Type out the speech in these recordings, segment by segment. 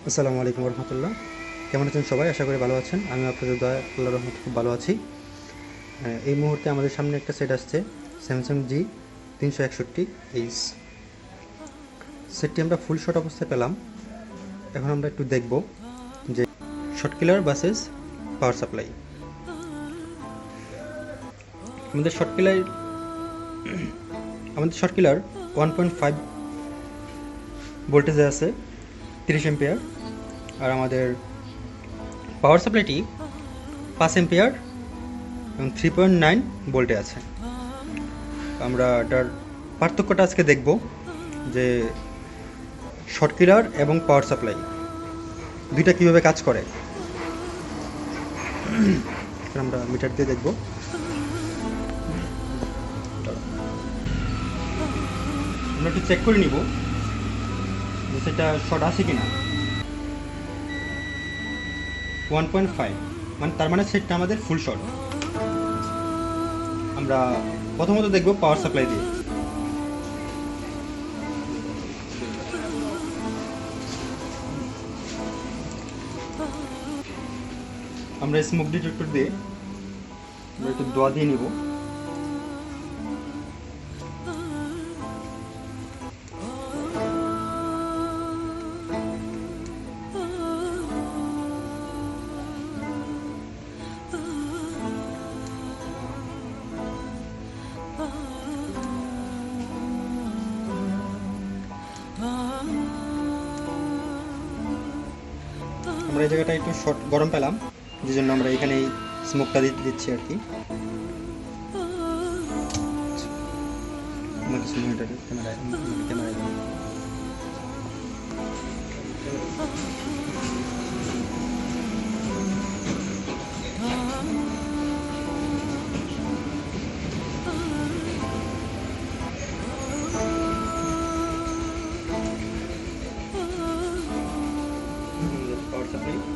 আসসালামু আলাইকুম রহমতুল্লাহ। কেমন আছেন সবাই? আশা করি ভালো আছেন। আমি আপনাদের দয়া আল্লাহর রহমতে খুব ভালো আছি। এই মুহূর্তে আমাদের সামনে একটা সেট আসছে, স্যামসাং G361H। সেটটি আমরা ফুল শট অবস্থায় পেলাম। এখন আমরা একটু দেখব যে শর্ট কিলার ভার্সেস পাওয়ার সাপ্লাই। আমাদের শর্ট কিলার 1.5 ভোল্টেজে আছে, 30 এম্পিয়ার। আর আমাদের পাওয়ার সাপ্লাইটি 5 এম্পিয়ার এবং 3.9 ভোল্টে আছে। আমরা এটার পার্থক্যটা আজকে দেখব যে শর্ট কিলার এবং পাওয়ার সাপ্লাই দুইটা কীভাবে কাজ করে। আমরা মিটার দিয়ে দেখব। আমরা একটু চেক করে নিব যে সেটা শর্ট আছে কিনা। 1.5 তার মানে সেটটা আমাদের ফুল শর্ট। আমরা প্রথমত দেখব পাওয়ার সাপ্লাই দিয়ে। আমরা স্মোক ডিটেক্টর দিয়ে আমরা একটু দোয়া দিয়ে নিব। আমরা এই জায়গাটা একটু শর্ট গরম পেলাম, যে জন্য আমরা এখানে স্মোকটা দিচ্ছি আর কি।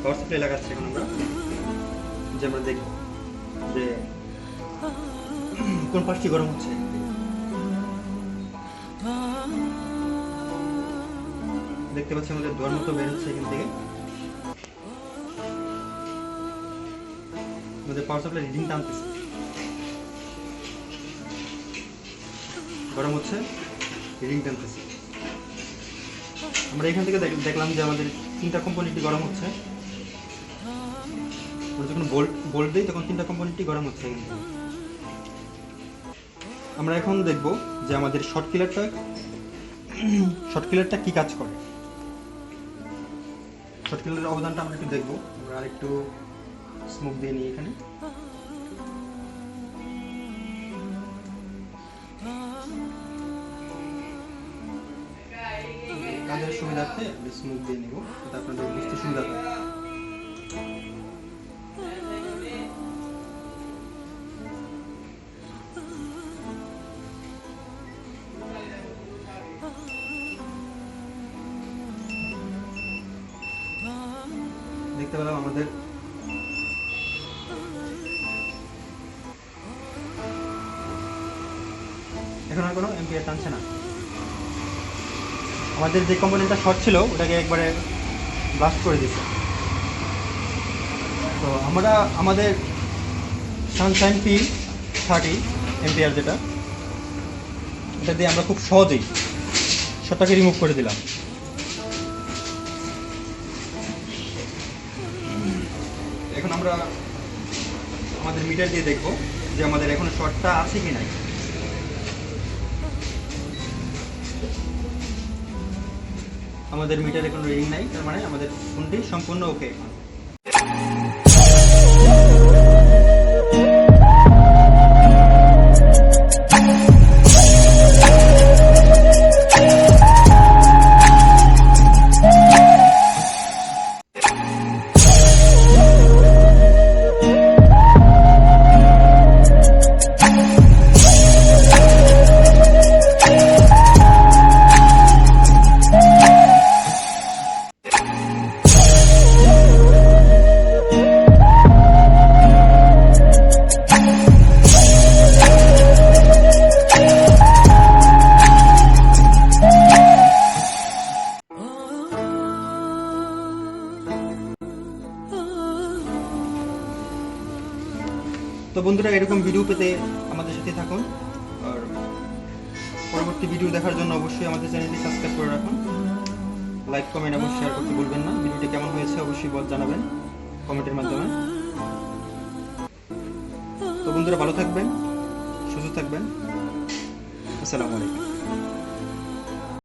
পাওয়ার সাপ্লাই লাগাচ্ছি এখন আমরা, যে আমরা দেখব যে কোন পাশটি গরম হচ্ছে। দেখতে পাচ্ছি আমাদের ধোয়ার মতো বের হচ্ছে এখান থেকে। আমাদের পাওয়ার সাপ্লাই রিডিং টানতেছে, গরম হচ্ছে, রিডিং টানতেছে। আমরা এখান থেকে দেখলাম যে আমাদের 3টা কম্পোনেন্টই গরম হচ্ছে। যখন বোল্ট দিই তখন 3টা কম্পোনেন্টই গরম হচ্ছে। আমরা এখন দেখব যে আমাদের শর্ট কিলারটা কি কাজ করে। শর্ট কিলারের অবদানটা আমরা একটু দেখব। আমরা আরেকটু স্মোক দিয়ে নিই এখানে। কাজের সুবিধার্থে স্মোক দিয়ে নিব, যাতে আপনাদের বুঝতে সুবিধা হয়। দেখতে পেলাম আমাদের এখন আর কোনো এম্পিয়ার টানছে না। আমাদের যে কম্পোনেন্টটা শর্ট ছিল ওটাকে একবারে ব্লাস্ট করে দিচ্ছে। তো আমরা আমাদের সানশাইন P30 এম্পিয়ার যেটা, এটা দিয়ে আমরা খুব সহজেই শর্টটাকে রিমুভ করে দিলাম। এখন আমরা আমাদের মিটার দিয়ে দেখব যে আমাদের এখন শর্টটা আছে কি নাই। আমাদের মিটার এখন রিডিং নাই, তার মানে আমাদের ফোনটি সম্পূর্ণ ওকে। তো বন্ধুরা, এরকম ভিডিও পেতে আমাদের সাথে থাকুন, আর পরবর্তী ভিডিও দেখার জন্য অবশ্যই আমাদের চ্যানেলটি সাবস্ক্রাইব করে রাখুন। লাইক, কমেন্ট এবং শেয়ার করতে ভুলবেন না। ভিডিওটি কেমন হয়েছে অবশ্যই জানাবেন কমেন্টের মাধ্যমে। তো বন্ধুরা, ভালো থাকবেন, সুস্থ থাকবেন। আসসালামু আলাইকুম।